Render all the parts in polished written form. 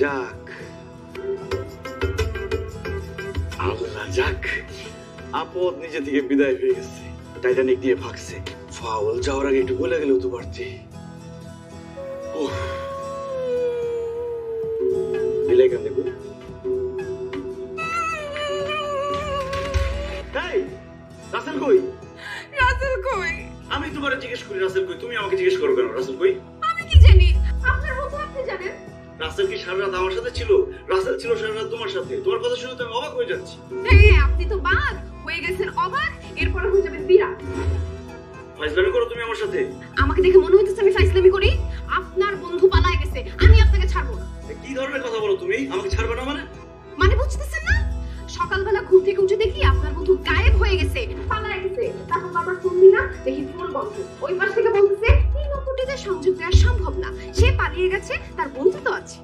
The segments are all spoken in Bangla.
যাক আল্লাহ যাক, আপদ নিজে থেকে বিদায় হয়ে গেছে। টাইটানিক দিয়ে ভাগছে, ফাউল যাওয়ার আগে একটু বলে গেলেও তো পারতি। বিলাই কেন দেখো, রাসেল কই? রাসেল কই? আমি তোমারে জিজ্ঞেস করি রাসেল কই, তুমি আমাকে জিজ্ঞেস করো কেন রাসেল কই? আমি কি জানি? আপনার মতো আপনি জানেন। রাসেল কি সারা রাত আমার সাথে ছিল? রাসেল ছিল সারা রাত তোমার সাথে। তোমার কথা শুনে তো আমি অবাক হয়ে যাচ্ছি। হ্যাঁ, আপনি তো বাঘ হয়ে গেছেন অবাক, এরপর হয়ে যাবেন বিড়াল। ফাইজলামি করো তুমি আমার সাথে? আমাকে দেখে মনে হইতেছে আমি ফাইজলামি করি? আপনার বন্ধু পালায় গেছে, আমি আপনাকে ছাড়বো না। কি ধরনের কথা বলো তুমি? আমাকে ছাড়বে না মানে? মানে বুঝতেছেন না? সকালবেলা ঘুম থেকে উঠে দেখি আপনার বন্ধু গায়েব হয়ে গেছে, পালায় গেছে। তারপর বাবার ফোন দিই না, দেখি ফোন বন্ধ। ওই পাশ থেকে বলতেছে এই নম্বরটিতে সংযোগ দেওয়া সম্ভব না, সে পালিয়ে গেছে, তার বন্ধু তো আছে।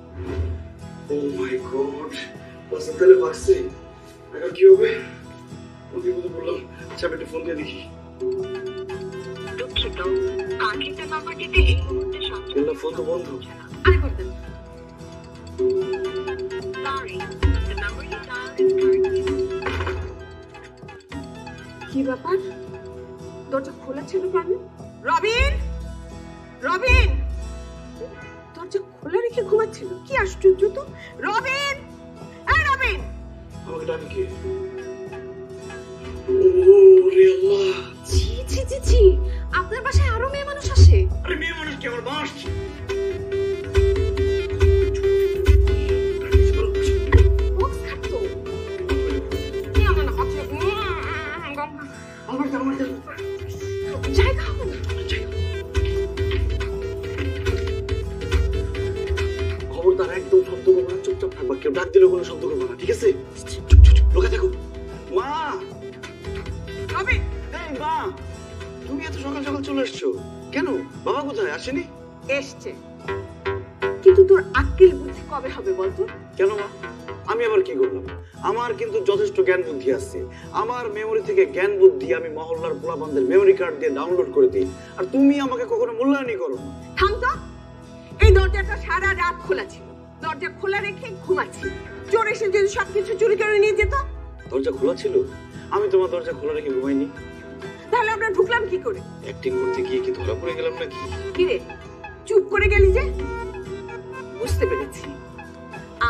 ও মাই গড, রাসেল তাহলে ভাগছে। এখন কি হবে? আমি কি বললাম? আচ্ছা আমি ফোন দিয়ে দেখি। দুঃখিত, কাঙ্ক্ষিত নম্বরটিতে এই মুহূর্তে সংযোগ। ফোন তো বন্ধ। আরে করতেন। কি ব্যাপার? দরজা খোলা ছিল কেন? রবিন, রবিন, দরজা খোলা রেখে ঘুমাচ্ছিল? কি আশ্চর্য তো। রবিন, এই রবিন, আমাকে ডাকে কে? ওরে আল্লাহ, জি জি জি জি, আপনার বাসায় আরো মেয়ে মানুষ আসে? আরে মেয়ে মানুষ কি, আমার মা আসছে। খবরদার একদম শব্দ করবো না, চুপচাপ থাকবা। কেউ ডাক দিলে কোনো শব্দ করবো না, ঠিক আছে? লোকে দেখো। মা, এই মা, তুমি এত সকাল সকাল চলে এসছো কেন? বাবা কোথায়? আসেনি? এসছে, কিন্তু তোর আক্কেল বুদ্ধি কবে হবে বলতো? কেন মা, আমি আবার কি করলাম? আমার কিন্তু যথেষ্ট জ্ঞান বুদ্ধি আছে। আমার মেমোরি থেকে জ্ঞান বুদ্ধি আমি মহল্লার পোলাপানদের মেমোরি কার্ড দিয়ে ডাউনলোড করে দিই, আর তুমি আমাকে কখনো মূল্যায়নই করো না। থাম তো। এই দরজাটা সারা রাত খোলা ছিল, দরজা খোলা রেখে ঘুমাচ্ছি। চোর এসে যদি সবকিছু চুরি করে নিয়ে যেত? দরজা খোলা ছিল, আমি তোমার দরজা খোলা রেখে ঘুমাইনি। তাহলে আমরা ঢুকলাম কি করে? অ্যাক্টিং করতে গিয়ে কি ধরা পড়ে গেলাম নাকি? কি রে, চুপ করে গেলি যে? বুঝতে পেরেছি,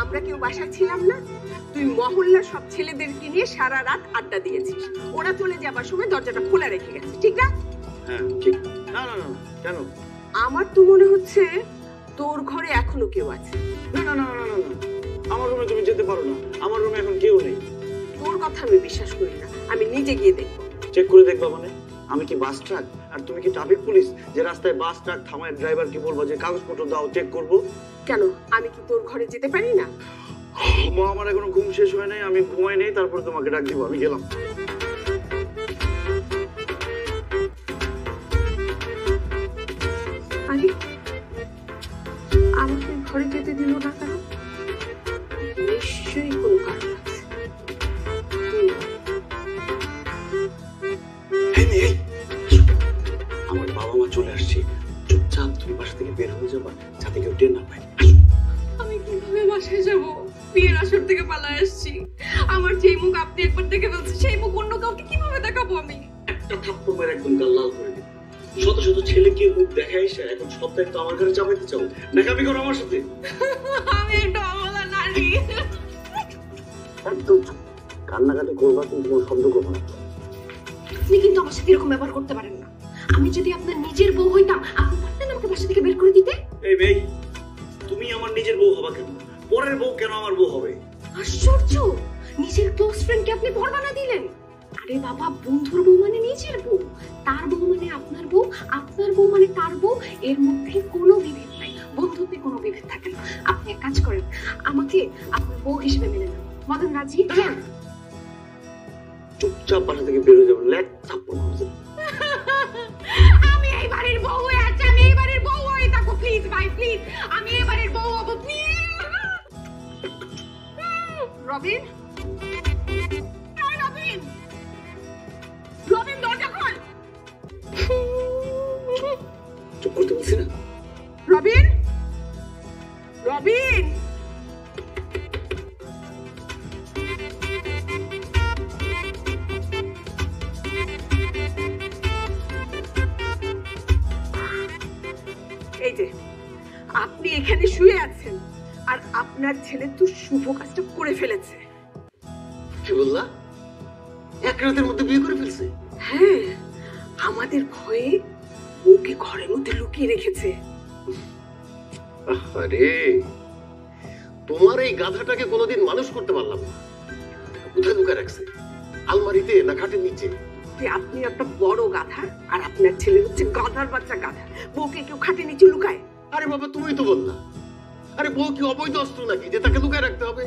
আমরা কেউ বাসায় ছিলাম না। তুই মহল্লার সব ছেলেদেরকে নিয়ে সারা রাত আড্ডা দিয়েছিস। ওরা চলে যাবার সময় দরজাটা খোলা রেখে গেছে, ঠিক না? হ্যাঁ ঠিক। না না না, কেন? আমার তো মনে হচ্ছে তোর ঘরে এখনো কেউ আছে। না না না না না, আমার রুমে তুমি যেতে পারো না, আমার রুমে এখন কেউ নেই। তোর কথা আমি বিশ্বাস করি না, আমি নিজে গিয়ে দেখবো। চেক করে দেখবা মানে? আমি কি বাস ট্রাক আর তুমি কি ট্রাফিক পুলিশ যে রাস্তায় বাস ট্রাক থামায় ড্রাইভারকে বলবো যে কাগজপত্র দাও, চেক করবো? কেন, আমি কি তোর ঘরে যেতে পারি না? মা, আমার এখনো ঘুম শেষ হয় নাই, আমি ঘুমাই নেই, তারপরে তোমাকে ডাক দিব। আমি গেলাম। আরে আমাকে ঘরে যেতে দিল না কেন? নিশ্চয়ই কোনো কারণ আছে। আমার বাবা মা চলে আসছে, চুপচাপ তুমি বাসা থেকে বের হয়ে যাবা, যাতে কেউ টের না পায়। আমি কিভাবে বাসায় যাব? বিয়ের আসর থেকে পালায় আসছি। আমার যেই মুখ আপনি একবার দেখে ফেলছেন, সেই মুখ অন্য কাউকে কিভাবে দেখাবো আমি? একটা থাপ্পড় মেরে একদম গাল লাল করে দিই। শত শত ছেলেকে মুখ দেখায় এসে এখন সব দায়িত্ব আমার ঘরে চাপাইতে চাও? নাকামি করো আমার সাথে? আমি একটা অবলা নারী। একদম কান্নাকাটি করবা, কিন্তু কোনো শব্দ করবো না। আপনি কিন্তু আমার সাথে এরকম ব্যবহার করতে পারেন না। আমি যদি আপনার নিজের বউ হইতাম, আপনি পারতেন আমাকে বাসা থেকে বের করে দিতে? এই মেয়ে, তুমি আমার নিজের বউ হবা কেন? পরের বউ কেন আমার বউ হবে? আশ্চর্য, নিজের ক্লোজ ফ্রেন্ডকে আপনি বর বানা দিলেন। আরে বাবা, বন্ধুর বউ মানে নিজের বউ, তার বউ মানে আপনার বউ, আপনার বউ মানে তার বউ। এর মধ্যে কোনো বিভেদ নাই, বন্ধুত্বে কোনো বিভেদ থাকে না। আপনি এক কাজ করেন, আমাকে আপনার বউ হিসেবে মেনে নেন। মদন রাজি? চুপচাপ বাসা থেকে বের হয়ে যাবো, লেট থাপ্পড় মারবে। আমি এই বাড়ির বউ হয়ে আছি, আমি এই বাড়ির বউ হয়ে থাকবো। প্লিজ ভাই, প্লিজ, আমি এই বাড়ির বউ হবো, প্লিজ। রবিন, রবিন, রবিন, দরজা খোল। চুপ করতে বলছি না? রবিন, রবিন, আপনি এখানে শুয়ে আছেন আর আপনার ছেলে তো শুভ কাজটা করে ফেলেছে। কি বললা? এক রাতের মধ্যে বিয়ে করে ফেলছে? হ্যাঁ, আমাদের ভয়ে ওকে ঘরের মধ্যে লুকিয়ে রেখেছে। আরে তোমার এই গাধাটাকে কোনোদিন মানুষ করতে পারলাম না। কোথায় লুকায় রাখছে? আলমারিতে না খাটের নিচে? আপনি একটা বড় গাধা আর আপনার ছেলে হচ্ছে গাধার বাচ্চা গাধা। বউকে কেউ খাটের নিচে লুকায়? আরে বাবা তুমি তো বললা। আরে বউ কি অবৈধ অস্ত্র নাকি যে তাকে লুকায় রাখতে হবে?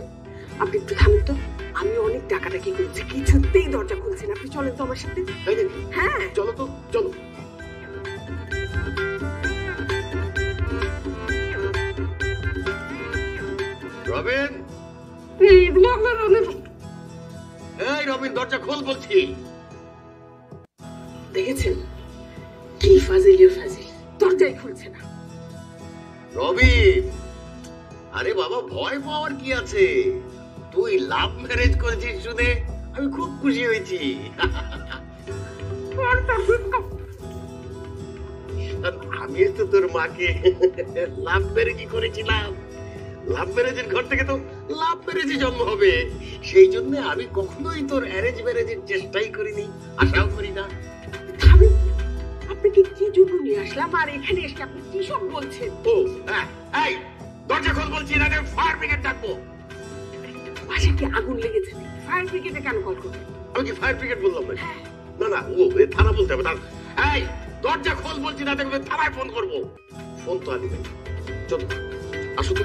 আপনি একটু থামেন তো, আমি অনেক টাকাটাকি করছি, কিছুতেই দরজা খুলছি না। আপনি চলেন তো আমার সাথে। তাই নাকি? হ্যাঁ চলো তো, চলো। রবিন, এই রবিন দরজা খোল বলছি। দেখেছেন কি ফাজিলের ফাজিল, দরজাই খুলছে না। রবিন, আরে বাবা ভয় পাওয়ার কি আছে? তুই লাভ ম্যারেজ করেছিস শুনে আমি খুব খুশি হয়েছি। আমি তো তোর মাকে লাভ ম্যারেজই করেছিলাম। লাভ ম্যারেজের ঘর থেকে তো লাভ ম্যারেজই জন্ম হবে। সেই জন্য আমি কখনোই তোর অ্যারেঞ্জ ম্যারেজের চেষ্টাই করিনি, আশাও করি না। আপনাকে কি জন্য নিয়ে আসলাম আর এখানে এসে আপনি কি সব বলছেন? ও হ্যাঁ, এই দরজা খোল বলছি, না ফায়ার ব্রিগেড ডাকবো। বাসায় কি আগুন লেগেছে? ফায়ার ব্রিগেডে কেন কল করবেন? আমি কি ফায়ার ব্রিগেড বললাম না? না না, ও থানা বলতে হবে। এই দরজা খোল বলছি, না দেখবে থানায় ফোন করবো। ফোন তো আনি ভাই, চলো আসো তো।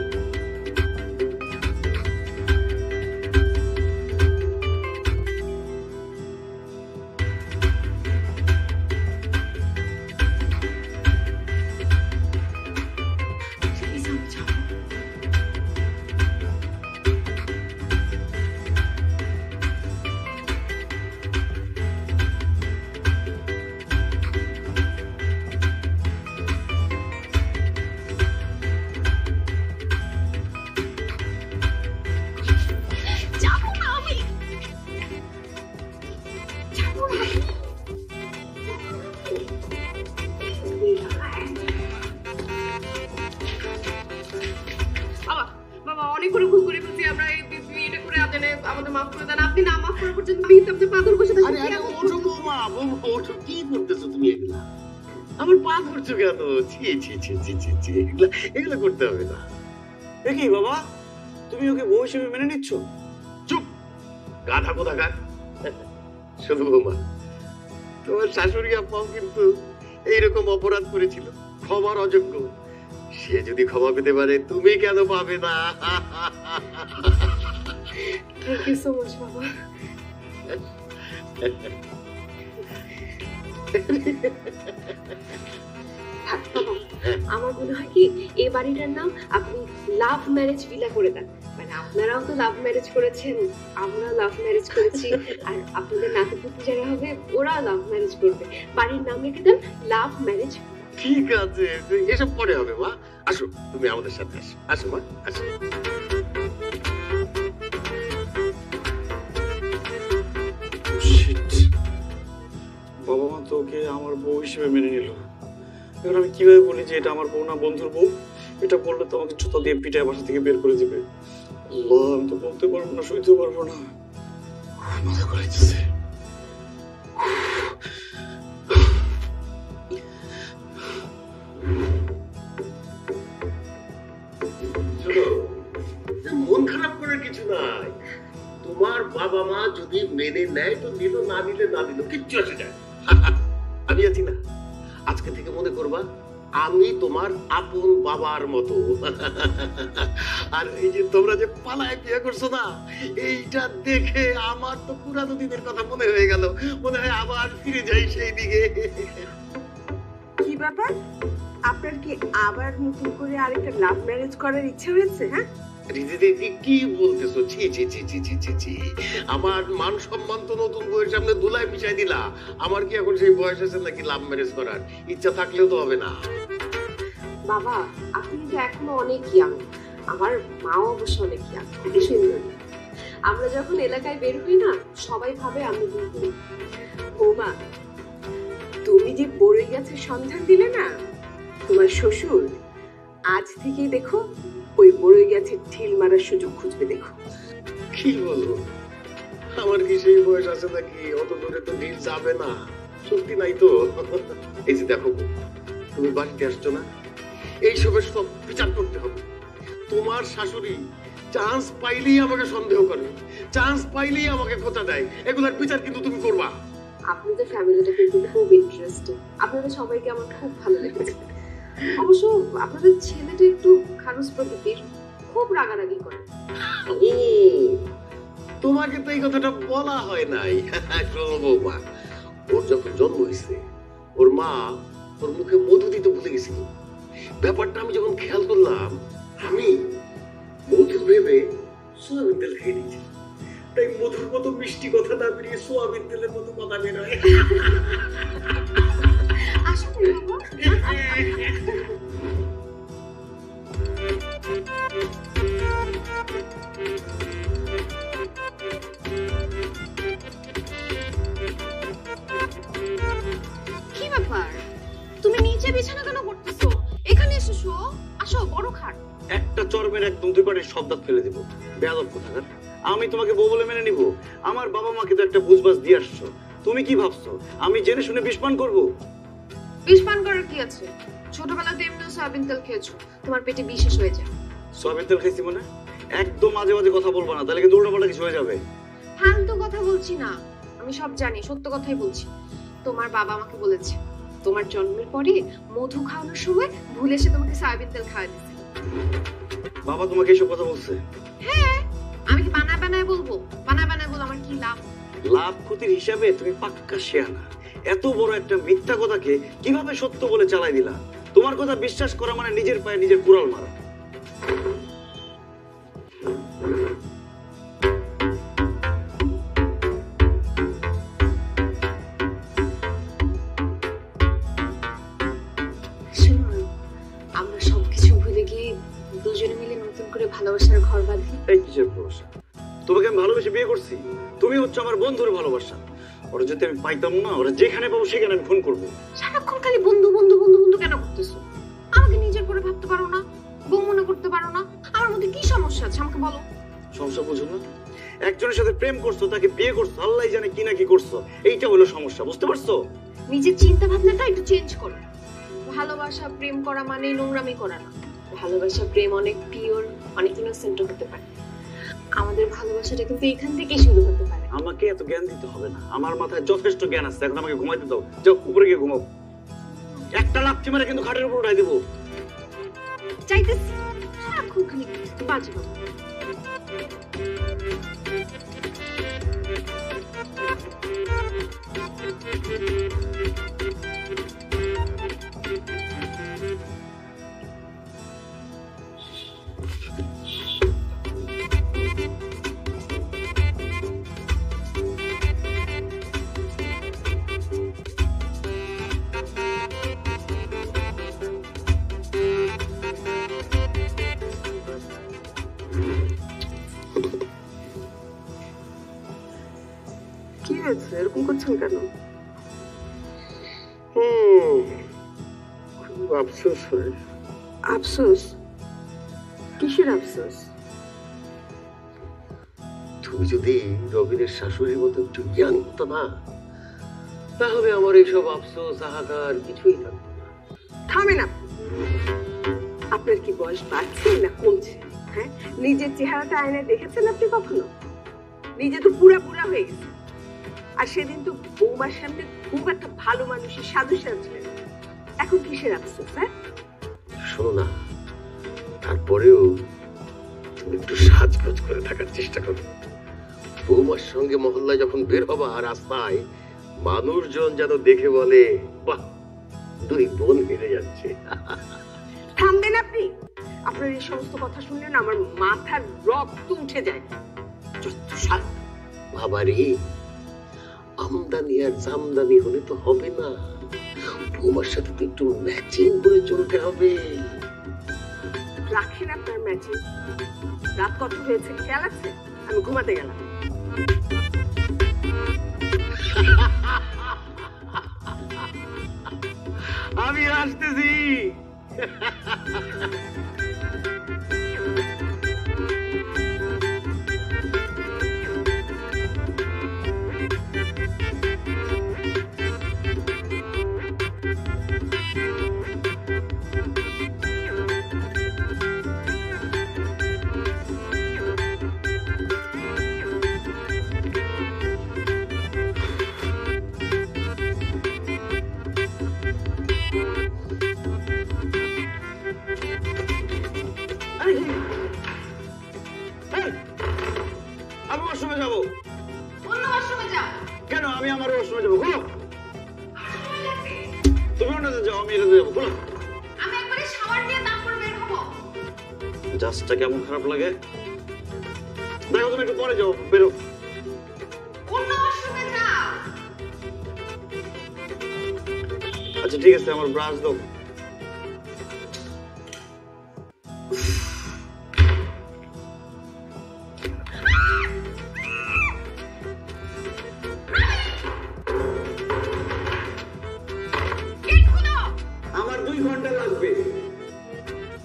অনেক করে ভুল করে ফেলছি আমরা, এই বিয়েটা করে আদেনে আমাদের মাফ করে দেন। আপনি না মাফ করা পর্যন্ত আমি আপনাদের পা ধরে বসে থাকবো। আরে আরে ওঠো বৌমা, বৌমা ওঠো। কি করতেছো তুমি এগুলা? আমার পা ধরছো কেন? ছি ছি ছি ছি ছি ছি, এগুলা করতে হবে না। এ কি বাবা, তুমি ওকে বউ হিসেবে মেনে নিচ্ছ? চুপ গাধা কোথাকার। শোনো বৌমা, তোমার শাশুড়ি আব্বাও কিন্তু এইরকম অপরাধ করেছিল, ক্ষমার অযোগ্য। সে যদি ক্ষমা পেতে পারে, তুমি কেন পাবে না? থ্যাংক ইউ সো মাচ বাবা। আমার মনে হয় কি এই বাড়িটার নাম আপনি লাভ ম্যারেজ ভিলা করে দেন। মানে আপনারাও তো লাভ ম্যারেজ করেছেন, আমরাও লাভ ম্যারেজ করেছি, আর আপনাদের নাতিপুতি যারা হবে ওরাও লাভ ম্যারেজ করবে। বাড়ির নাম রেখে দেন লাভ ম্যারেজ। ঠিক আছে, এসব পরে হবে মা। আসো তুমি আমাদের সাথে আসো, আসো মা আসো। বাবা মা তো ওকে আমার বউ হিসেবে মেনে নিল। এখন আমি কিভাবে বলি যে এটা আমার বউ না বন্ধুর বউ? এটা বললে তো আমাকে জুতা দিয়ে পিটায় বাসা থেকে বের করে দিবে। আল্লাহ, আমি তো বলতে পারবো না, সইতে পারবো না। মাথা ঘুরাইতেছে। মন খারাপ করার কিছু নাই। তোমার বাবা মা যদি মেনে নেয় তো নিল, না নিলে না দিল, কিচ্ছু আসে যায়। আমি আছি না, আজকে থেকে মনে করবা আমি তোমার আপন বাবার মতো। আর এই যে তোমরা যে পালায় বিয়ে করছো না, এইটা দেখে আমার তো পুরানো দিনের কথা মনে হয়ে গেল। মনে হয় আবার ফিরে যাই সেই দিকে। কি ব্যাপার, আপনার কি আবার নতুন করে আরেকটা লাভ ম্যারেজ করার ইচ্ছা হয়েছে? হ্যাঁ কি বলতেছো? ছি ছি ছি ছি ছি ছি ছি, আমার মান সম্মান তো নতুন বউয়ের সামনে ধুলায় মিশাই দিলা। আমার কি এখন সেই বয়স আছে নাকি লাভ ম্যারেজ করার? ইচ্ছা থাকলেও তো হবে না। বাবা আপনি তো এখনো অনেক ইয়াং, আমার মাও অবশ্য অনেক ইয়াং, খুবই সুন্দরী। আমরা যখন এলাকায় বের হই না, সবাই ভাবে আমি দুই বোন। বৌমা, তুমি যে বড়ই গাছের সন্ধান দিলে না, তোমার শ্বশুর আজ থেকেই দেখো ওই বড়ই গেছে ঢিল মারার সুযোগ খুঁজবে, দেখো। কি বলো, আমার কি সেই বয়স আছে নাকি? অত দূরে তো ঢিল যাবে না, শক্তি নাই তো। এই যে দেখো, তুমি বাড়িতে আসছো না, এইসবের সব বিচার করতে হবে। তোমার শাশুড়ি চান্স পাইলেই আমাকে সন্দেহ করে, চান্স পাইলেই আমাকে খোঁচা দেয়, এগুলোর বিচার কিন্তু তুমি করবা। আপনি তো ফ্যামিলিটা কিন্তু খুব ইন্টারেস্টিং, আপনাদের সবাইকে আমার খুব ভালো লেগেছে। অবশ্য আপনাদের ছেলেটা একটু খারুস প্রকৃতির, খুব রাগারাগি করে। ও, তোমাকে তো এই কথাটা বলা হয় নাই। শোনো বৌমা, ওর যখন জন্ম হয়েছে ওর মা ওর মুখে মধু দিতে ভুলে গেছিল। ব্যাপারটা আমি যখন খেয়াল করলাম, আমি মধু ভেবে সোয়াবিন তেল খেয়ে নিয়েছি। তাই মধুর মতো মিষ্টি কথা না বেরিয়ে সোয়াবিন তেলের মতো কথা বেরোয়। আসলে বাবা, কি ব্যাপার? তুমি নিচে বিছানা কেন করতেছো? এখানে এসো, শো, আসো, বড় খাট। একটা চরমের একদম দুই পাটের শব্দ ফেলে দিব, বেয়াদব কোথাকার। আমি তোমাকে বউ বলে মেনে নিব? আমার বাবা মাকে তো একটা বুঝবাস দিয়ে আসছো, তুমি কি ভাবছো আমি জেনে শুনে বিষপান করবো? বিষ পান করার কি আছে? ছোটবেলাতে এমনিও সয়াবিন তেল খেয়েছো, তোমার পেটে বিশেষ হয়ে যায়। সয়াবিন তেল খাইছি মানে? একদম মাঝে মাঝে কথা বলবো না, তাহলে কিন্তু উল্টাপাল্টা কিছু হয়ে যাবে। ফালতু কথা বলছি না, আমি সব জানি, সত্য কথাই বলছি। তোমার বাবা আমাকে বলেছে তোমার জন্মের পরে মধু খাওয়ানোর সময় ভুলে সে তোমাকে সয়াবিন তেল খাওয়া দিয়েছে। বাবা তোমাকে এসব কথা বলছে? হ্যাঁ, আমি কি বানায় বানায় বলবো? বানায় বানায় বল, আমার কি লাভ? লাভ ক্ষতির হিসাবে তুমি পাক্কা শেয়ানা। এত বড় একটা মিথ্যা কথাকে কিভাবে সত্য বলে চালাই দিলা? তোমার কথা বিশ্বাস করা মানে নিজের পায়ে নিজের কুড়াল মারা। শুনুন, আমরা সবকিছু ভুলে গিয়ে দুজনে মিলে নতুন করে ভালোবাসার ঘর বাঁধি। এই কিসের ভালোবাসা? তোমাকে আমি ভালোবেসে বিয়ে করছি, তুমি হচ্ছে আমার বন্ধুর ভালোবাসা। ওরা যদি আমি পাইতাম না, ওরা যেখানে পাবো সেখানে আমি খুন করবো। সারাক্ষণ খালি বন্ধু বন্ধু বন্ধু বন্ধু কেন করতেছো? আমাকে নিজের করে ভাবতে পারো না? বউ মনে করতে পারো না? আমার মধ্যে কি সমস্যা আছে আমাকে বলো। সমস্যা বুঝো না? একজনের সাথে প্রেম করছো, তাকে বিয়ে করছো, আল্লাহ জানে কি না কি করছো, এইটা হলো সমস্যা, বুঝতে পারছো? নিজের চিন্তা ভাবনাটা একটু চেঞ্জ করো। ভালোবাসা প্রেম করা মানে নোংরামি করা না। ভালোবাসা প্রেম অনেক পিওর, অনেক ইনোসেন্ট হতে পারে। আমাদের ভালোবাসাটা কিন্তু এখান থেকেই শুরু হতে পারে। আমাকে এত জ্ঞান দিতে হবে না, আমার মাথায় যথেষ্ট জ্ঞান আছে। এখন আমাকে ঘুমাইতে দাও, যাও উপরে গিয়ে ঘুমাও। একটা লাথি মারে কিন্তু খাটের উপর উঠাই দেবো। চাইতেছি সারাক্ষণ খালি বাজে কথা। কি হয়েছে, এরকম করছেন কেন? খুব আফসোস হয়। আফসোস? কিসের আফসোস? তুমি যদি রবিনের শাশুড়ির মতো একটু জ্ঞান হতো না, তাহলে আমার এইসব আফসোস হাহাকার কিছুই থাকতো না। থামেন আপনি। আপনার কি বয়স বাড়ছে না কমছে? হ্যাঁ, নিজের চেহারাটা আয়নায় দেখেছেন আপনি কখনো? নিজে তো পুরা পুরা হয়ে গেছে। আর সেদিন তো বৌমার সামনে খুব একটা ভালো মানুষের সাধু সাজলেন। এখন কিসের আফসোস? হ্যাঁ, শোনো না, তারপরেও তুমি একটু সাজগোজ করে থাকার চেষ্টা করো। বৌমার সঙ্গে মহল্লায় যখন বের হবা রাস্তায়, মানুষজন যেন দেখে বলে, বাহ, দুই বোন হেরে যাচ্ছে। থামবেন আপনি। আপনার এই সমস্ত কথা শুনলে না আমার মাথার রক্ত উঠে যায়। বাবারে, আমদানি আর জামদানি হলে তো হবে না, বৌমার সাথে তো একটু ম্যাচিং করে চলতে হবে। রাখেন আপনার ম্যাচিং। রাত কত হয়েছে খেয়াল আছে? আমি ঘুমাতে গেলাম। আমি আসতেছি, আমি ওয়াশরুমে যাবো। অন্য ওয়াশরুমে যাও। কেন? আমি আমার ওয়াশরুমে যাবো। খোলো। তুমি ওটাতে যাও, আমি এটাতে যাবো। খোলো। আমি একবারে শাওয়ার দিয়ে তারপর বের হবো। জাস্টটা কেমন খারাপ লাগে দেখো। তুমি একটু পরে যাও, বেরো। অন্য ওয়াশরুমে যাও। আচ্ছা ঠিক আছে, আমার ব্রাশ দাও। গেট খোলো। আমার 2 ঘন্টা লাগবে।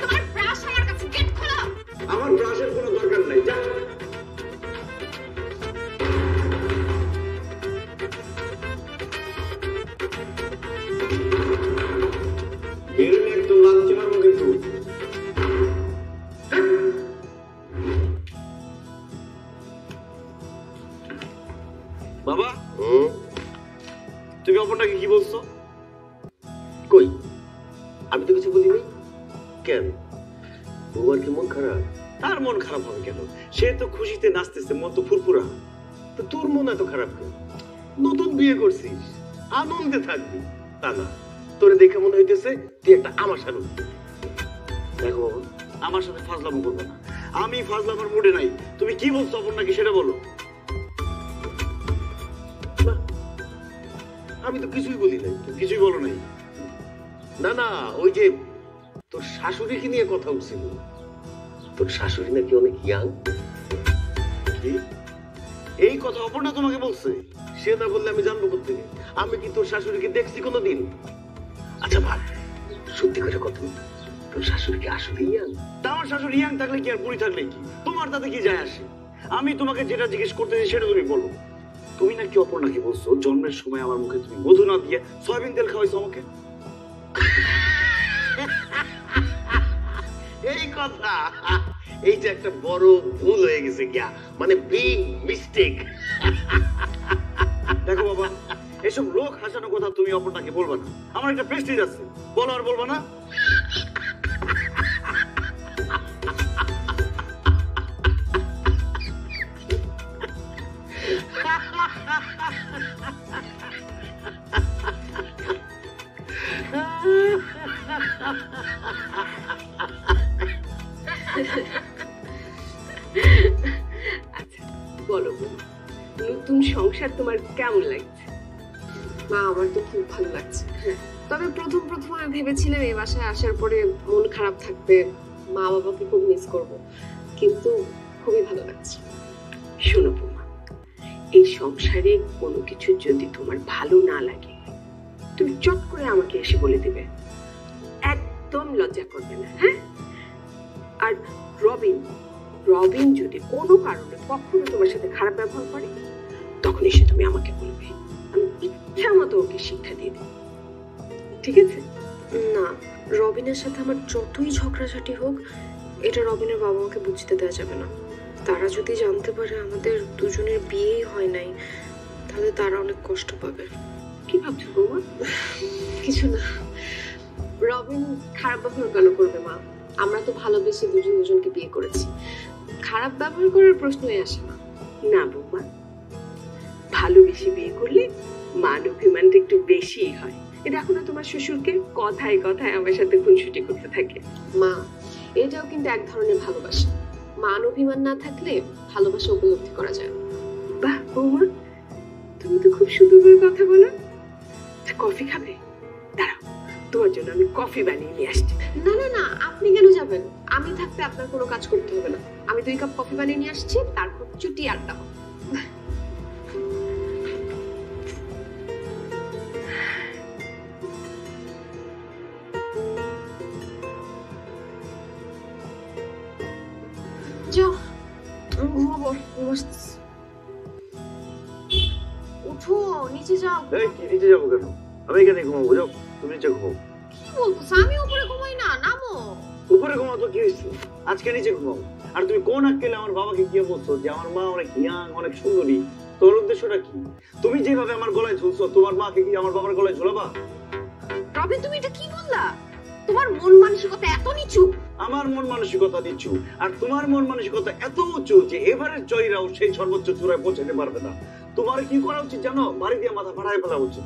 তোমার ব্রাশ আমার কাছে, গেট খোলো। আমার ব্রাশের কোনো দরকার নাই। যা। বেরোলে একদম লাথি মারবো কিন্তু। বাবা, তুমি অপরটাকে কি বলছো? কই, আমি তো কিছু বলিনি। কেন, বৌমার কি মন খারাপ? তার মন খারাপ হবে কেন? সে তো খুশিতে নাচতেছে, মন তো ফুরফুরা। তো তোর মন এত খারাপ কেন? নতুন বিয়ে করছিস, আনন্দে থাকবি। তা না, তোরে দেখে মনে হইতেছে তুই একটা আমাশা লোক। দেখো বাবা, আমার সাথে ফাজলামো করবে না। আমি ফাজলামোর মুডে নাই। তুমি কি বলছো অপর্ণাকে সেটা বলো। না, আমি তো কিছুই বলি নাই। তুমি কিছুই বলো নাই। না না, ওই যে তোর শাশুড়িকে নিয়ে কথা উঠছিল। তোর শাশুড়ি নাকি অনেক ইয়াং। কি? এই কথা অপর্ণা তোমাকে বলছে? সে না বললে আমি জানবো কোত্থেকে? আমি কি তোর শাশুড়িকে দেখছি কোনোদিন? আচ্ছা ভাব, সত্যি করে কথা বল, তোর শাশুড়িকে আসলে ইয়াং? তা আমার শাশুড়ি ইয়াং থাকলে কি আর বুড়ি থাকলে কি, তোমার তাতে কি যায় আসে? আমি তোমাকে যেটা জিজ্ঞেস করতেছি সেটা তুমি বলো। তুমি নাকি অপর্ণাকে বলছো জন্মের সময় আমার মুখে তুমি মধু না দিয়ে সয়াবিন তেল খাওয়াইছো আমাকে? এই কথা, এইটা একটা বড় ভুল হয়ে গেছে গিয়া, মানে বিগ মিস্টেক। দেখো বাবা, এসব লোক হাসানো কথা তুমি অপর্ণাকে বলবা না। আমার একটা প্রেস্টিজ আছে, বলো আর বলবা না। আচ্ছা বলো বৌমা, নতুন সংসার তোমার কেমন লাগছে? মা, আমার তো খুব ভালো লাগছে। তবে প্রথম প্রথম আমি ভেবেছিলাম এই বাসায় আসার পরে মন খারাপ থাকবে, মা বাবাকে খুব মিস করব, কিন্তু খুবই ভালো লাগছে। শোনো বৌমা, এই সংসারে কোনো কিছু যদি তোমার ভালো না লাগে তুমি চট করে আমাকে এসে বলে দিবে, একদম লজ্জা করবে না। হ্যাঁ, আর রবিন রবিন যদি কোনো কারণে কখনো তোমার সাথে খারাপ ব্যবহার করে তখন এসে তুমি আমাকে বলবে, আমি ইচ্ছা মতো ওকে শিক্ষা দিয়ে দেব। ঠিক আছে? না, রবিনের সাথে আমার যতই ঝগড়াঝাটি হোক, এটা রবিনের বাবা মাকে বুঝতে দেওয়া যাবে না। তারা যদি জানতে পারে আমাদের দুজনের বিয়েই হয় নাই, তাহলে তারা অনেক কষ্ট পাবে। কি ভাবছো বৌমা? কিছু না। রবিন খারাপ ব্যবহার কেন করবে মা? আমরা তো ভালোবেসে দুজন দুজনকে বিয়ে করেছি, খারাপ ব্যবহার করার প্রশ্নই আসে না। না বৌমা, ভালোবেসে বিয়ে করলে মান অভিমানটা একটু বেশিই হয়। দেখো না তোমার শ্বশুরকে, কথায় কথায় আমার সাথে খুনসুটি করতে থাকে। মা, এটাও কিন্তু এক ধরনের ভালোবাসা। মান অভিমান না থাকলে ভালোবাসা উপলব্ধি করা যায়। বাহ বৌমা, তুমি তো খুব সুন্দর করে কথা বলো। কফি খাবে? দাঁড়াও, তোমার জন্য আমি কফি বানিয়ে নিয়ে আসছি। না না না, আপনি কেন যাবেন? আমি থাকতে আপনার কোনো কাজ করতে হবে না। আমি 2 কাপ কফি বানিয়ে নিয়ে আসছি, তারপর চুটি আড্ডা হবে। যাও, আমি ঘুমাবো, ঘুম আসতেছে। উঠো, নিচে যাও। এই কি নিচে যাবো কেন? আমি এখানে ঘুমাবো, যাও তুমি নিচে ঘুমাও। কি বলতো? আমি উপরে ঘুমাই না, নামো। উপরে ঘুমাও তো কি হয়েছে? আজকে নিচে ঘুমাও। আর তুমি কোন আক্কেলে আমার বাবাকে গিয়ে বলছো যে আমার মা অনেক ইয়াং, অনেক সুন্দরী? তোর উদ্দেশ্যটা কি? তুমি যেভাবে আমার গলায় ঝুলছো, তোমার মাকে কি আমার বাবার গলায় ঝুলাবা? রবিন, তুমি এটা কি বললা? তোমার মন মানসিকতা এত নিচু? আমার মন মানসিকতা নিচু, আর তোমার মন মানসিকতা এত উঁচু যে এবারের জয়ীরাও সেই সর্বোচ্চ চূড়ায় পৌঁছাতে পারবে না। তোমার কি করা উচিত জানো? বাড়ি দিয়ে মাথা ফাটায় ফেলা উচিত।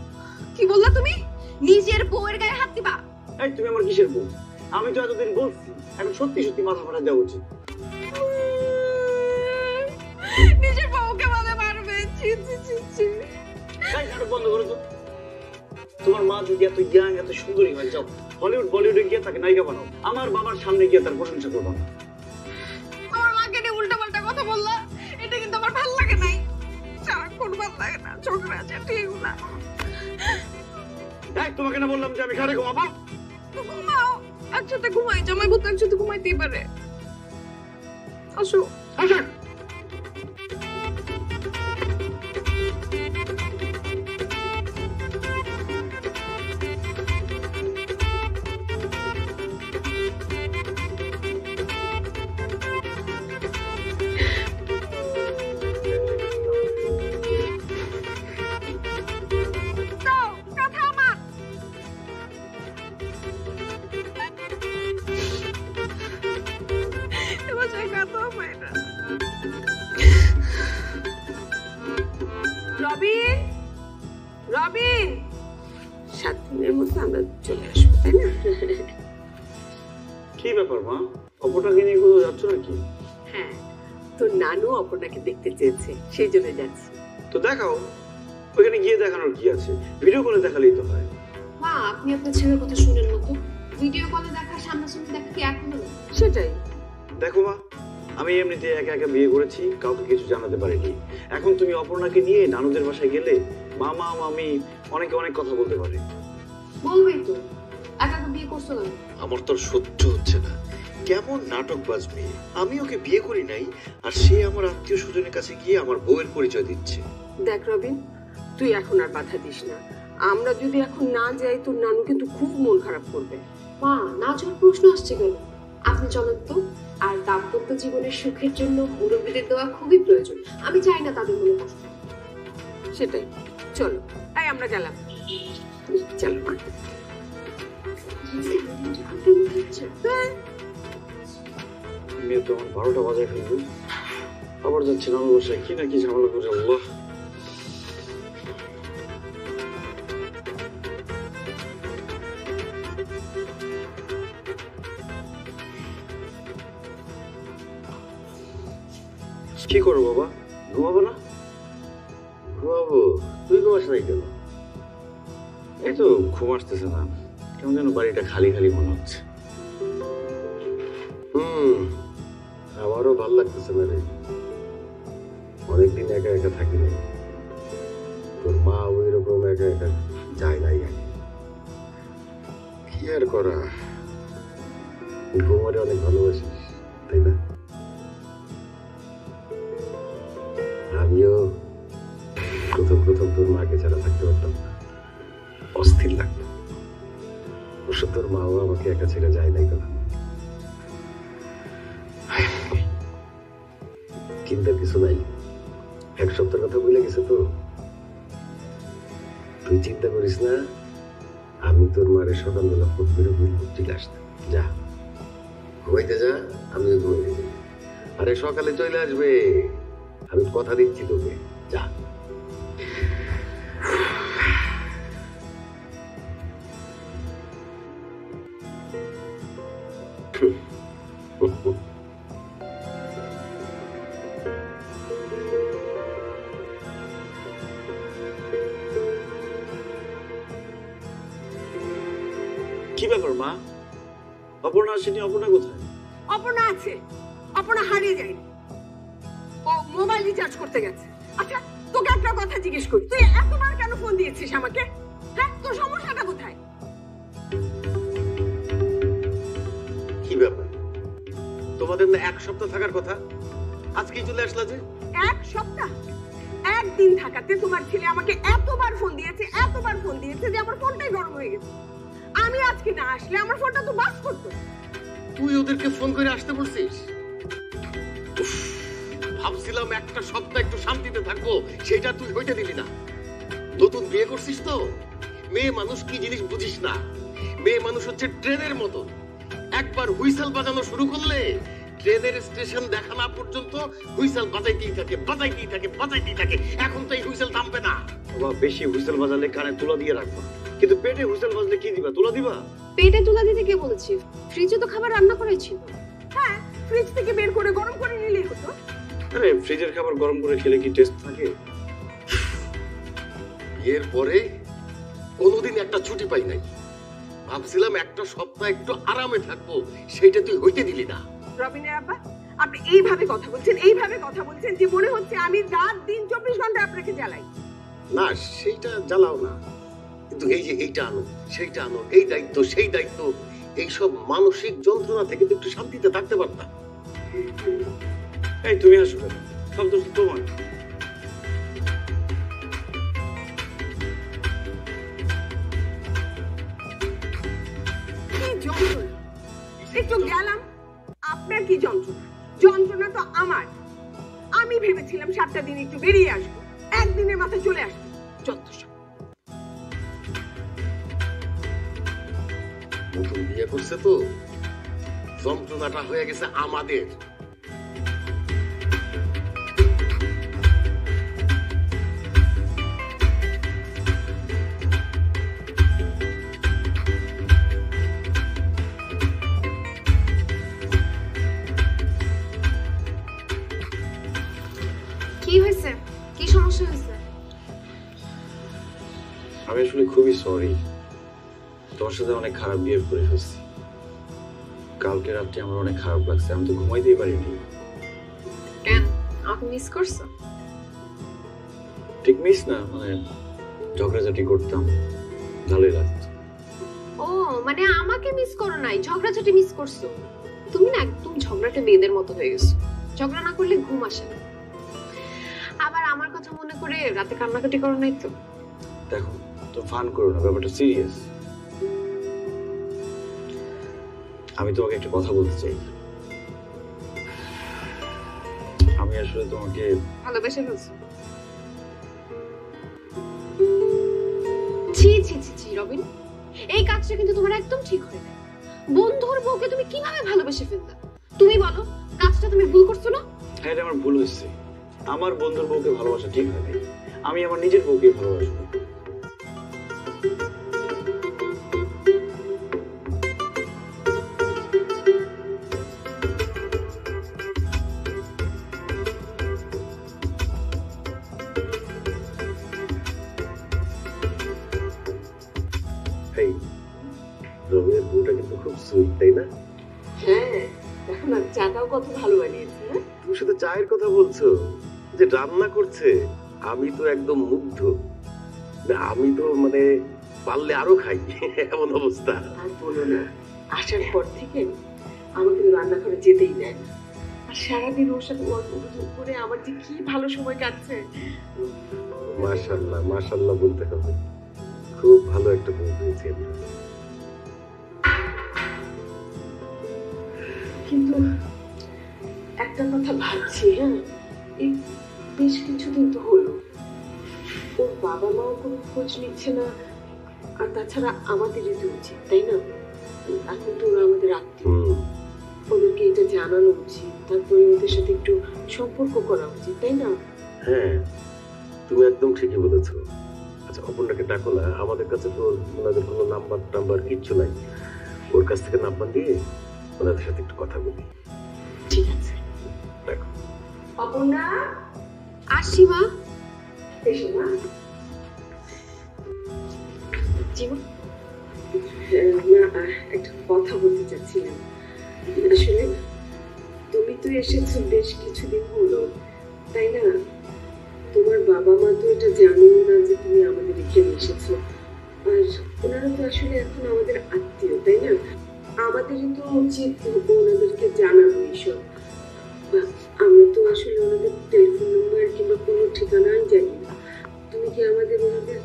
কি বললা তুমি? নিজের বউয়ের গায়ে হাত দিবা? এই তুমি আমার কিসের বউ? আমি তো এতদিন বলছি, এখন সত্যি সত্যি মাথা ফাটায় দেওয়া উচিত। নিজের বউকে বলে মারবে? ছি ছি ছি ছি। এই নাটক বন্ধ করো তো। তোমার মা যদি এত ইয়াং, এত সুন্দরী হয়, যাও হলিউড বলিউডে গিয়ে তাকে নায়িকা বানাও। আমার বাবার সামনে গিয়ে তার প্রশংসা করবো না। আমার মাকে নিয়ে উল্টা পাল্টা কথা বললা, এটা কিন্তু আমার ভালো লাগে নাই। সারাক্ষণ ভালো লাগে না, ঝগড়া ঝাঁটি এগুলা। এই তোমাকে না বললাম যে আমি ঘরে ঘুমাবো? ঘুমাও, একসাথে ঘুমাই। জামাই বউ তো একসাথে ঘুমাইতেই পারে। আসো। আসেন। দাও, কথা আমার। এবার যাই কথা হয় না। রবিন, রবিন, 7 দিনের মধ্যে আমরা চলে আসবো, তাই না? কি ব্যাপার মা? অপরটাকে নিয়ে কোথাও যাচ্ছ নাকি? হ্যাঁ, তোর নানু অপর্ণাকে দেখতে চেয়েছে, সেই জন্য যাচ্ছি। তো দেখাও, ওখানে গিয়ে দেখানোর কি আছে? ভিডিও কলে দেখালেই তো হয়। মা, আপনি আপনার ছেলের কথা শুনেন না তো? ভিডিও কলে দেখা, সামনাসামনি দেখা কি এখন হলো? সেটাই। দেখো মা, আমি এমনিতে একা একা বিয়ে করেছি, কাউকে কিছু জানাতে পারিনি। এখন তুমি অপর্ণাকে নিয়ে নানুদের বাসায় গেলে মামা মামি অনেকে অনেক কথা বলতে পারে। বলবেই তো, একা একা বিয়ে করছো কেন? আমার তো আর সহ্য হচ্ছে না। কেমন নাটক বাজবে? আমি ওকে বিয়ে করি নাই, আর সে আমার আত্মীয় স্বজনের কাছে গিয়ে আমার বউয়ের পরিচয় দিচ্ছে। দেখ রবিন, তুই এখন আর বাধা দিস না। আমরা যদি এখন না যাই, তোর নানু কিন্তু খুব মন খারাপ করবে। মা, না যাওয়ার প্রশ্ন আসছে কেন? আপনি চলেন তো। আর দাম্পত্য জীবনের সুখের জন্য মুরব্বীদের দেওয়া খুবই প্রয়োজন। আমি চাই না তাদের মনে কষ্ট। সেটাই, চলো। তাই আমরা গেলাম। চলো মা। মেয়ে তো আমার 12টা বাজায় ফেলবে। আবার যাচ্ছি নানুর বাসায়, কি না কি ঝামেলা করে। আল্লাহ, কি করো বাবা? ঘুমাবো না? ঘুমাবো? তুই ঘুমাস নাই কেন? এই তো ঘুম আসতেছে না, কেমন যেন বাড়িটা খালি খালি মনে হচ্ছে। আমারও ভাল লাগতেছে না রে। অনেকদিন একা একা থাকি নাই। তোর মা ওই রকম একা একা যায় নাই আগে। কি আর করা, ঘুমারে অনেক ভালোবাসিস, তাই না? আমিও প্রথম প্রথম তোর মাকে ছাড়া থাকতে পারতাম না, অস্থির লাগতো। অবশ্য তোর মাও আমাকে একা ছেড়ে যায় নাই কথা। চিন্তার কিছু নাই, 1 সপ্তাহের কথা ভুলে গেছে তো। তুই চিন্তা করিস না, আমি তোর মারে সকালবেলা ফোন করে বলবো চলে আসতে। যা ঘুমাইতে যা, আমিও ঘুমাইতে যাই। আরে সকালে চলে আসবে, আমি কথা দিচ্ছি তোকে। যা। কি ব্যাপার মা? অপর্ণা আসেনি? অপর্ণা কোথায়? অপর্ণা আছে, অপর্ণা হারিয়ে যায়নি। ও মোবাইল রিচার্জ করতে গেছে। আচ্ছা, তোকে একটা কথা জিজ্ঞেস করি, তুই এতবার কেন ফোন দিয়েছিস আমাকে? হ্যাঁ, তোর সমস্যাটা কোথায়? কি ব্যাপার? তোমাদের না 1 সপ্তাহ থাকার কথা, আজকেই চলে আসলা যে? 1 সপ্তাহ? একদিন থাকাতে তোমার ছেলে আমাকে এতবার ফোন দিয়েছে যে আমার ফোনটাই গরম হয়ে গেছে। আমি আজকে না আসলে আমার ফোনটা তো বাস করতো। তুই ওদেরকে ফোন করে আসতে বলছিস? উফ, ভাবছিলাম 1টা সপ্তাহ একটু শান্তিতে থাকবো, সেটা তুই হইতে দিলি না। নতুন বিয়ে করছিস তো, মেয়ে মানুষ কি জিনিস বুঝিস না। মেয়ে মানুষ হচ্ছে ট্রেনের মতো, একবার হুইসেল বাজানো শুরু করলে ট্রেনের স্টেশন দেখা না পর্যন্ত হুইসেল বাজাইতেই থাকে। এখন তো এই হুইসেল থামবে না। বাবা, বেশি হুইসেল বাজালে কানে তুলা দিয়ে রাখবা, কিন্তু পেটে হুইসেল বাজলে কি দিবা? তুলা দিবা? পেটে তুলা দিতে কে বলেছি? ফ্রিজে তো খাবার রান্না করেছিল। হ্যাঁ, ফ্রিজ থেকে বের করে গরম করে নিলেই হতো। আরে ফ্রিজের খাবার গরম করে খেলে কি টেস্ট থাকে? বিয়ের পরে কোনোদিন একটা ছুটি পাই নাই। ভাবছিলাম 1টা সপ্তাহ একটু আরামে থাকবো, সেইটা তুই হইতে দিলি না। রবিনের আব্বা, আপনি এইভাবে কথা বলছেন যে মনে হচ্ছে আমি রাত দিন 24 ঘন্টা আপনাকে জ্বালাই। না, সেইটা জ্বালাও না, কিন্তু এই যে এইটা আনো সেইটা আনো, এই দায়িত্ব সেই দায়িত্ব, এইসব মানসিক যন্ত্রণা থেকে তো একটু শান্তিতে থাকতে পারতাম। এই তুমি আসো কেন? সব দোষ তো তোমার। কি যন্ত্রণা! একটু গেলাম, আপনার কি যন্ত্রণা? যন্ত্রণা তো আমার। আমি ভেবেছিলাম 7টা দিন একটু বেরিয়ে আসবো, একদিনের মাথায় চলে আসবো। যত সব। নতুন বিয়ে করছে তো, যন্ত্রণাটা হয়ে গেছে আমাদের। কি হয়েছে? কি সমস্যা হয়েছে? আমি আসলে খুবই সরি, তোমার সাথে অনেক খারাপ বিহেভ করে ফেলছি। কালকে রাত্রে আমার অনেক খারাপ লাগছে, আমি তো ঘুমাইতেই পারিনি। কেন? আমাকে মিস করছো? ঠিক মিস না, মানে ঝগড়াঝাটি করতাম, ভালোই লাগতো। ও মানে আমাকে মিস করো নাই, ঝগড়াঝাটি মিস করছো? তুমি না একদম ঝগড়াটে মেয়েদের মতো হয়ে গেছো। ঝগড়া না করলে ঘুম আসে না। আবার আমার কথা মনে করে রাতে কান্নাকাটি করো নাই তো? দেখো, তো ফান করো না, ব্যাপারটা সিরিয়াস। আমি তোমাকে একটা কথা বলতে চাই। আমি আসলে তোমাকে ভালোবেসে ফেলছো? ছি ছি ছি ছি রবিন, এই কাজটা কিন্তু তোমার একদম ঠিক হয় না। বন্ধুর বউকে তুমি কিভাবে ভালোবেসে ফেললে? তুমি বলো, কাজটা তুমি ভুল করছো না? হ্যাঁ, এটা আমার ভুল হয়েছে। আমার বন্ধুর বউকে ভালোবাসা ঠিক হয় নাই, আমি আমার নিজের বউকে ভালোবাসবো। এই রবির বউটা কিন্তু খুব সুইট, তাই না? হ্যাঁ, দেখো না চাটাও কত ভালো বানিয়েছে। হ্যাঁ, তুমি শুধু চায়ের কথা বলছো, যে রান্না করছে আমি তো একদম মুগ্ধ। আমি তো মানে পারলে আরো খাই, এমন অবস্থা। আর বলো না, আসার পর থেকে আমাকে রান্নাঘরে যেতেই দেয় না। আর সারাদিন ওর সাথে গল্প গুজব করে আমার যে কি ভালো সময় কাটছে। মাশাআল্লাহ মাশাআল্লাহ বলতে হবে, খুব ভালো একটা বউ পেয়েছি আমরা। কিন্তু একটা কথা ভাবছি, হ্যাঁ, এই বেশ কিছুদিন তো হলো ওর বাবা মাও কোনো খোঁজ নিচ্ছে না। আর তাছাড়া আমাদেরই তো উচিত, তাই না? এখন তো ওরা আমাদের আত্মীয়, ওদেরকে এটা জানানো উচিত, তারপরে ওদের সাথে একটু সম্পর্ক করা উচিত, তাই না? হ্যাঁ, তুমি একদম ঠিকই বলেছো। আচ্ছা, অপর্ণাকে ডাকো না, আমাদের কাছে তো ওনাদের কোনো নাম্বার টাম্বার কিচ্ছু নাই। ওর কাছ থেকে নাম্বার দিয়ে ওনাদের সাথে একটু কথা বলি। ঠিক আছে, দেখো। অপর্ণা, আসি মা। এসো মা। জি মা। না, একটা কথা বলতে চাচ্ছিলাম। আসলে তুমি তো এসেছো বেশ কিছুদিন হলো, তাই না? তোমার বাবা মা তো এটা জানেও না যে তুমি আমাদের এখানে এসেছো। আর ওনারা তো আসলে এখন আমাদের আত্মীয়, তাই না? আমাদেরই তো উচিত ওনাদেরকে জানানো এইসব। আমরা তো আসলে ওনাদের টেলিফোন নাম্বার কিংবা কোনো ঠিকানাই জানি না। তুমি কি আমাদের ওনাদের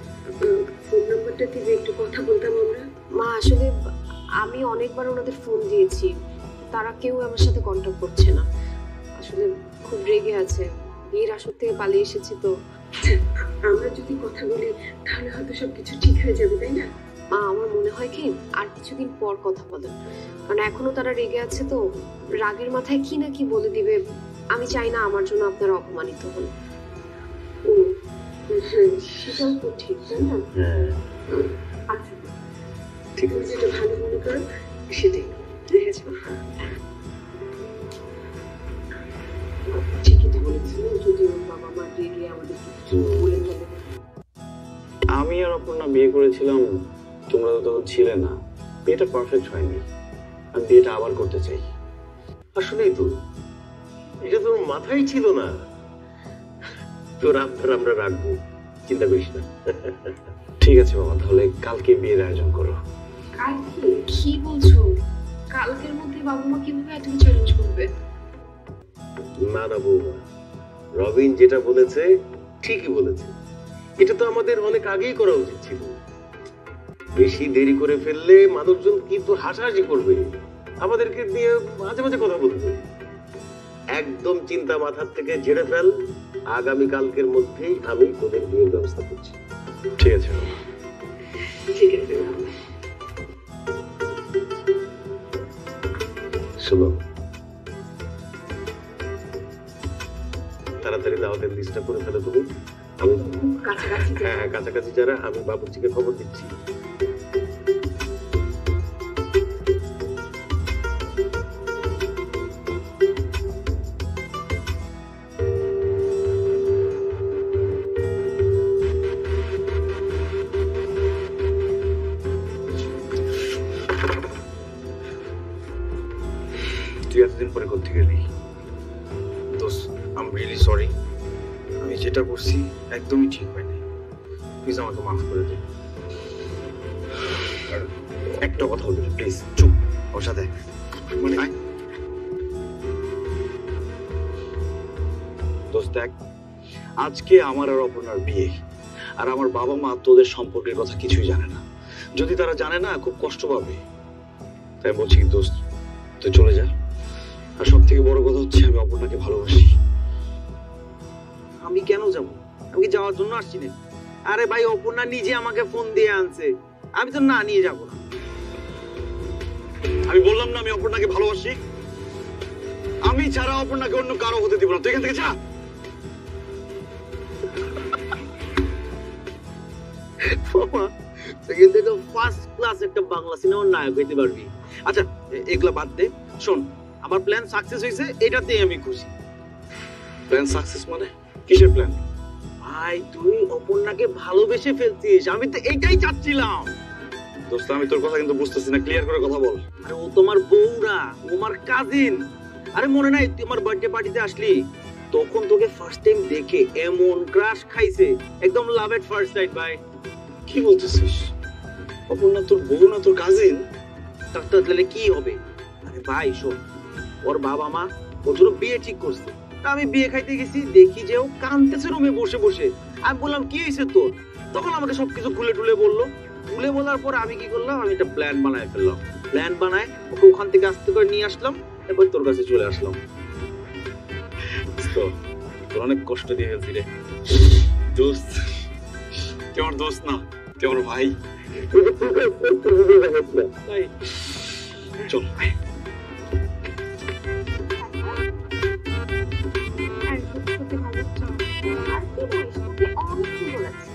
ফোন নাম্বারটা দিবে, একটু কথা বলতাম আমরা। মা আসলে আমি অনেকবার ওনাদের ফোন দিয়েছি, তারা কেউ আমার সাথে কন্ট্যাক্ট করছে না। আসলে খুব রেগে আছে, বিয়ের আসর থেকে পালিয়ে এসেছি তো। আমরা যদি কথা বলি তাহলে হয়তো সবকিছু ঠিক হয়ে যাবে, তাই না? মা আমার মনে হয় কি আর কিছুদিন পর কথা বলেন, কারণ এখনো তারা রেগে আছে তো, রাগের মাথায় কি না কি বলে দিবে। আমি চাই না আমার জন্য আপনারা অপমানিত হন। ও হ্যাঁ, সেটাও তো ঠিক, তাই না? আচ্ছা ঠিক তুমি আছে। যেটা ভালো মনে করো সেটাই। ঠিক আছে, ঠিকই তো বলেছিল, যদি ওর বাবা মা রেগে আমাদের কিছু বলে ফেলে। আমি আর অপর্ণা বিয়ে করেছিলাম, তোমরা তো তখন ছিলে না। বিয়েটা পারফেক্ট হয়নি, আমি বিয়েটা আবার করতে চাই। আসলেই তো, এটা তোর মাথায় ছিল না। তোর আবদার আমরা রাখবো, চিন্তা করিস না। ঠিক আছে বাবা, তাহলে কালকে বিয়ের আয়োজন করো। কালকে? কি বলছো? কালকের মধ্যে বাবা মা কিভাবে এত কিছু অ্যারেঞ্জ করবে? না না বৌমা, রবিন যেটা বলেছে ঠিকই বলেছে। এটা তো আমাদের অনেক আগেই করা উচিত ছিল। বেশি দেরি করে ফেললে মানুষজন কিন্তু হাসাহাসি করবে, আমাদেরকে নিয়ে মাঝে মাঝে কথা বলবে। একদম চিন্তা মাথার থেকে ঝেড়ে ফেল, আগামী কালকের মধ্যেই আমি তোদের বিয়ের ব্যবস্থা করছি। ঠিক আছে বাবা। ঠিক আছে বাবা। শোনো, তাড়াতাড়ি দাওয়াতের লিস্টটা করে ফেলে তুমি। আমি খুব কাছাকাছি যাবো। হ্যাঁ, কাছাকাছি যারা, আমি বাবুর্চিকে খবর দিচ্ছি। তুই এতদিন পরে করতে গেলি? দোস্ত, আই এম রিয়েলি সরি। আমি যেটা করছি একদমই ঠিক হয়নি, প্লিজ আমাকে মাফ করে দে। আর একটা কথা বলবি প্লিজ, চুপ ওর সাথে। মানে দোস্ত দেখ, আজকে আমার আর অপর্ণার বিয়ে, আর আমার বাবা মা তোদের সম্পর্কের কথা কিছুই জানে না। যদি তারা জানে না খুব কষ্ট পাবে, তাই বলছি কি দোস্ত, তুই চলে যা। আর সব থেকে বড় কথা হচ্ছে আমি অপর্ণাকে ভালোবাসি। আমি কেন যাব? আমি কি যাওয়ার জন্য আসছি না? আরে ভাই, অপর্ণা নিজে আমাকে ফোন দিয়ে আনছে, আমি তো না নিয়ে যাব না। আমি বললাম না আমি অপর্ণাকে ভালোবাসি। আমি ছাড়া অপর্ণাকে অন্য কারো হতে দিব না। তুই এখান থেকে যা। বাবা, সেখান থেকে ফার্স্ট ক্লাস একটা বাংলা সিনেমার নায়ক হইতে পারবি। আচ্ছা, এগুলা বাদ দে। শোন, আমার প্ল্যান সাকসেস হয়েছে, এটাতেই আমি খুশি। প্ল্যান সাকসেস মানে কিসের প্ল্যান? ভাই, তুই অপর্ণাকে ভালোবেসে ফেলছিস, আমি তো এইটাই চাচ্ছিলাম। দোস্ত আমি তোর কথা কিন্তু বুঝতেছি না, ক্লিয়ার করে কথা বল। আরে ও তোমার বউরা, ও আমার কাজিন। আরে মনে নাই তুই আমার বার্থডে পার্টিতে আসলি? তখন তোকে ফার্স্ট টাইম দেখে এমন ক্রাশ খাইছে, একদম লাভ এট ফার্স্ট সাইট ভাই। কি বলতেছিস? অপর্ণা তোর বউ না তোর কাজিন? তাহলে কি হবে? আরে ভাই শোন, ওর বাবা মা ওর জন্য বিয়ে ঠিক করছে। তা আমি বিয়ে খাইতে গেছি, দেখি যে ও কাঁদতেছে রুমে বসে বসে। আমি বললাম কি হয়েছে তোর? তখন আমাকে সবকিছু খুলে টুলে বললো। খুলে বলার পর আমি কি করলাম, আমি একটা প্ল্যান বানায় ফেললাম। প্ল্যান বানায় ওকে ওখান থেকে আস্তে করে নিয়ে আসলাম, এরপর তোর কাছে চলে আসলাম। তোর অনেক কষ্ট দিয়ে ফেলছি রে দোস্ত। তুই আমার দোস্ত না, তুই আমার ভাই। তাই চল অনেক সুন্দর লাগছে।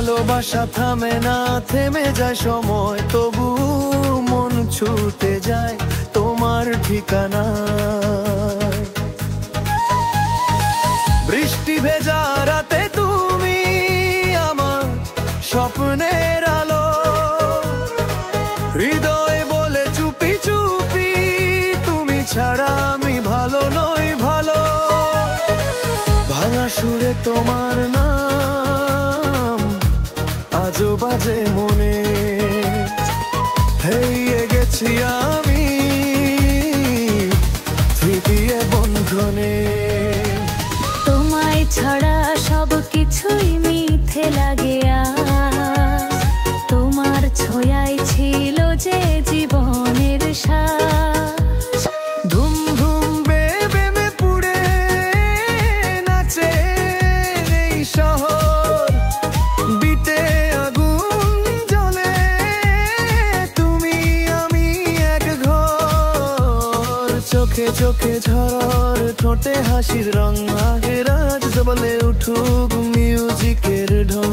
ভালোবাসা থামে না, থেমে যায় সময়, তবু মন ছুটে যায় তোমার ঠিকানা। বৃষ্টি ভেজা রাতে তুমি আমার স্বপ্নের আলো, হৃদয় বলে চুপি চুপি তুমি ছাড়া আমি ভালো নই ভালো। ভাঙা সুরে তোমার নাম আজও বাজে মনে, হেরিয়ে গেছি আমি স্মৃতির বন্ধনে। তোমায় ছাড়া সব কিছুই মিথ্যে লাগে আজ, তোমার ছোঁয়ায় ছিল যে জীবনের শ্বাস। ধুম ধুম বেবে পুড়ে নাচে এই শহর, বিটে আগুন জ্বলে তুমি আমি এক ঘর। চোখে চোখে ঝড়, ঠোঁটে হাসির রং, আগের আজ বলে উঠুক মিউজিকের ঢং।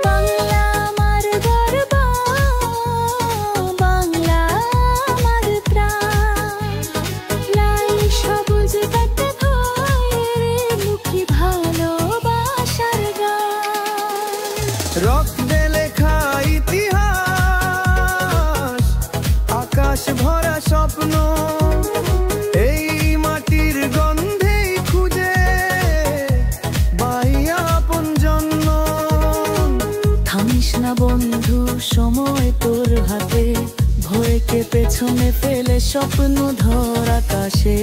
বাংলা আমার গর্ব, বাংলা আমার প্রাণ, লাল সবুজ পাতা ভয়ের মুখী ভালোবাসার গান। রক্তে লেখা ইতিহাস, আকাশ ভরা স্বপ্ন, এই মাটির গন্ধেই খুঁজে পাই আপন জন্য। থামিস না বন্ধু, সময় তোর হাতে, ভয়কে পেছনে ফেলে স্বপ্ন ধর আকাশে।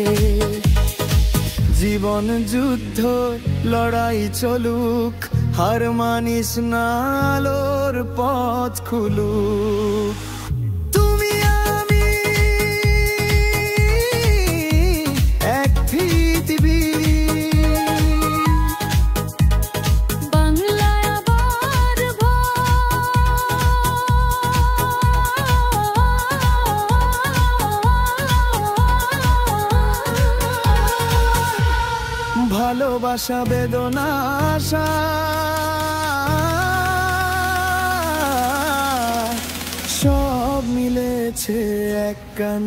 জীবন যুদ্ধ লড়াই চলুক, হার মানিস না, আলোর পথ খুলুক। তুমি আমি এক পৃথিবী, বাংলা আবার ভালোবাসা বেদনা আশা, সব মিলেছে এক গান।